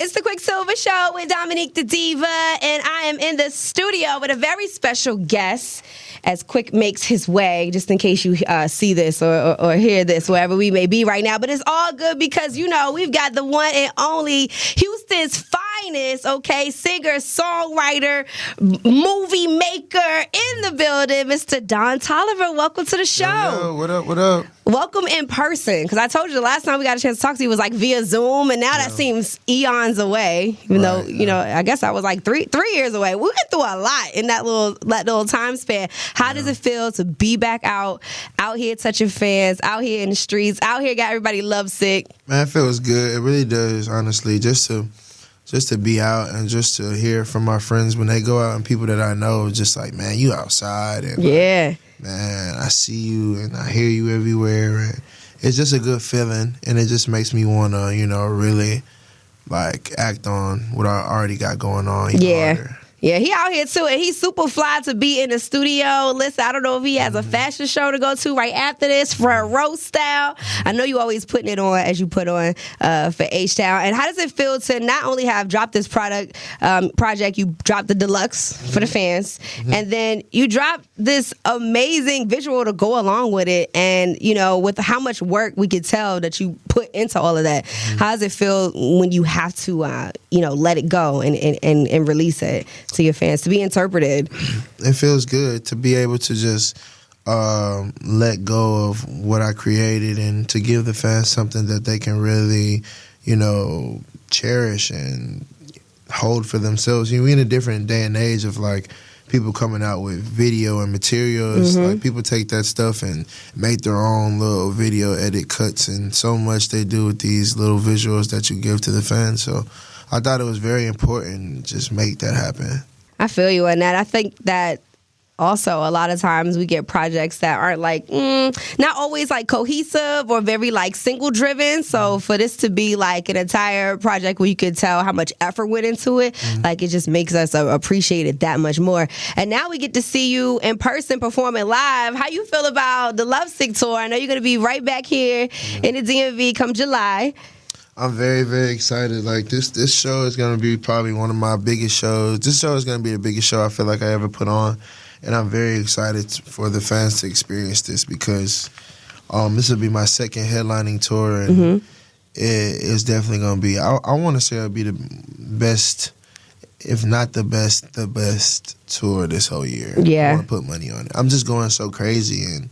It's the Quicksilver Show with Dominique the Diva, and I am in the studio with a very special guest as Quick makes his way, just in case you see this or hear this, wherever we may be right now. But it's all good because, you know, we've got the one and only Houston's finest, okay, singer, songwriter, movie maker in the building, Mr. Don Toliver. Welcome to the show. Yo, what up, what up? Welcome in person, because I told you the last time we got a chance to talk to you was like via Zoom, and now that seems eons away. Even though, you know, I guess I was like three years away. We went through a lot in that little time span. How does it feel to be back out here touching fans, out here in the streets, out here got everybody lovesick? Man, it feels good. It really does, honestly. Just to be out and just to hear from my friends when they go out and people that I know, just like, man, you outside. And yeah. Man, I see you and I hear you everywhere. And it's just a good feeling, and it just makes me want to, you know, really, like, act on what I already got going on. Harder. Yeah, he out here too, and he's super fly to be in the studio. Listen, I don't know if he has a fashion show to go to right after this for a roast style. I know you always putting it on as you put on for H-Town. And how does it feel to not only have dropped this project, you dropped the deluxe for the fans, and then you dropped this amazing visual to go along with it, and, you know, with how much work we could tell that you put into all of that. How does it feel when you have to, you know, let it go and release it to your fans, to be interpreted? It feels good to be able to just let go of what I created and to give the fans something that they can really, you know, cherish and hold for themselves. You know, we're in a different day and age of, like, people coming out with video and materials. Like, people take that stuff and make their own little video edit cuts, and so much they do with these little visuals that you give to the fans. So I thought it was very important to just make that happen. I feel you on that. I think that also a lot of times we get projects that aren't like, not always like cohesive or very like single driven. So for this to be like an entire project where you could tell how much effort went into it, like, it just makes us appreciate it that much more. And now we get to see you in person performing live. How you feel about the Lovesick tour? I know you're going to be right back here in the DMV come July. I'm very, very excited. Like, this show is going to be probably one of my biggest shows. This show is going to be the biggest show I feel like I ever put on. And I'm very excited for the fans to experience this, because this will be my second headlining tour. And it's definitely going to be, I want to say it'll be the best, if not the best tour this whole year. Yeah. I want to put money on it. I'm just going so crazy, and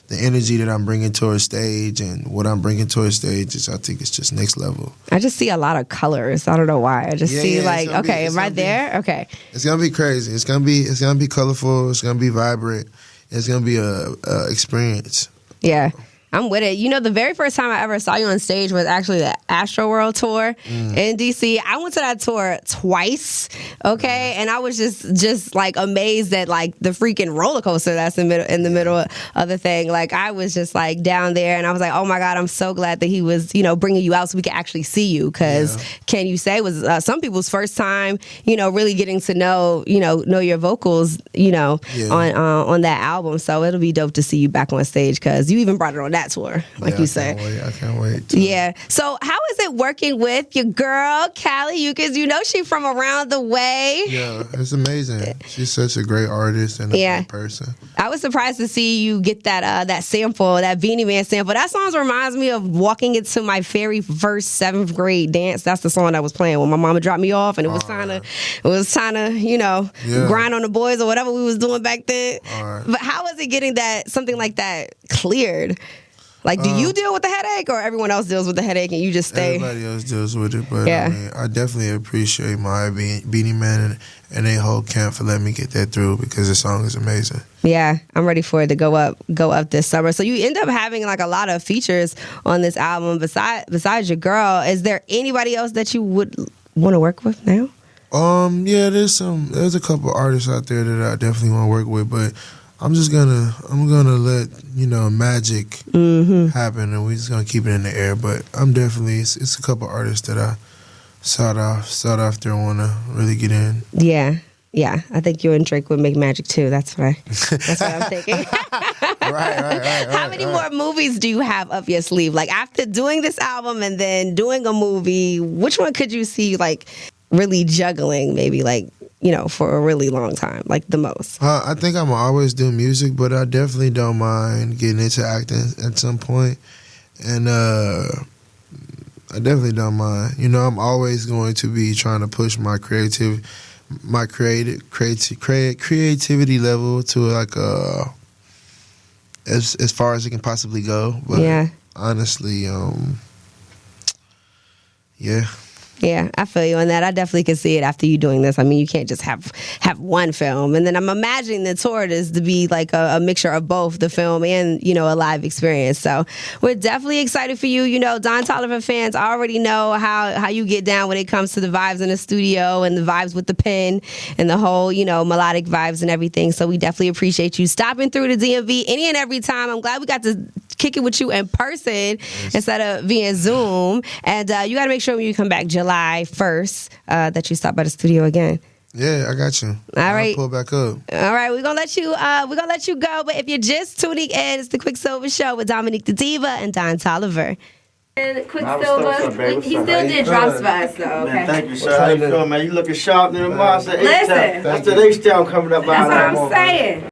the energy that I'm bringing to a stage and what I'm bringing to a stage is, I think it's just next level. I just see a lot of colors. I don't know why. I just see like, okay, right there. Okay. It's gonna be crazy. It's gonna be colorful. It's gonna be vibrant. It's gonna be a experience. Yeah. I'm with it. You know, the very first time I ever saw you on stage was actually the Astro World tour in DC. I went to that tour twice, okay? And I was just like amazed at like the freaking roller coaster that's in the middle of the thing. Like, I was just like down there, and I was like, oh my God, I'm so glad that he was, you know, bringing you out so we could actually see you. Because can you say it was some people's first time, you know, really getting to know your vocals, you know, on that album. So it'll be dope to see you back on stage, because you even brought it on that tour, like you say. I can't wait. Yeah. So how is it working with your girl, Callie? Because you know she from around the way. Yeah, it's amazing. She's such a great artist and a great person. I was surprised to see you get that sample, that Beanie Man sample. That song reminds me of walking into my very first 7th grade dance. That's the song that was playing when my mama dropped me off, and it was time to, you know, grind on the boys or whatever we was doing back then. But how is it getting something like that cleared? Like, do you deal with the headache, or everyone else deals with the headache and you just stay? Everybody else deals with it, but I mean, I definitely appreciate my Beanie Man and they whole camp for letting me get that through, because the song is amazing. Yeah, I'm ready for it to go up this summer. So you end up having like a lot of features on this album besides your girl. Is there anybody else that you would want to work with now? Yeah, there's a couple artists out there that I definitely want to work with, but I'm gonna let, you know, magic happen, and we're just gonna keep it in the air. But I'm definitely, it's a couple artists that I sought after and want to really get in. Yeah, I think you and Drake would make magic too. That's what I'm thinking. Right. How many more movies do you have up your sleeve? Like after doing this album and then doing a movie, which one could you see like really juggling maybe like, you know, for a really long time, like the most? I think I'm always do music, but I definitely don't mind getting into acting at some point. And I definitely don't mind. You know, I'm always going to be trying to push my creativity level to like as far as it can possibly go. But honestly, yeah. Yeah, I feel you on that. I definitely can see it after you doing this. I mean, you can't just have one film. And then I'm imagining the tour is to be like a mixture of both the film and, you know, a live experience. So we're definitely excited for you. You know, Don Toliver fans already know how you get down when it comes to the vibes in the studio and the vibes with the pen and the whole, you know, melodic vibes and everything. So we definitely appreciate you stopping through the DMV any and every time. I'm glad we got to kick it with you in person instead of via Zoom. And you got to make sure when you come back July 1st that you stop by the studio again. Yeah, I got you. All right. I'll pull back up. All right, we're gonna let you go. But if you're just tuning in, it's the Quicksilver Show with Dominique the Diva and Don Toliver. And Quicksilver, he still did drops for us, though. Okay. Man, thank you, sir. How you feeling, man? You looking sharp in the monster. Listen. That's the H-Town coming up. That's what I'm saying.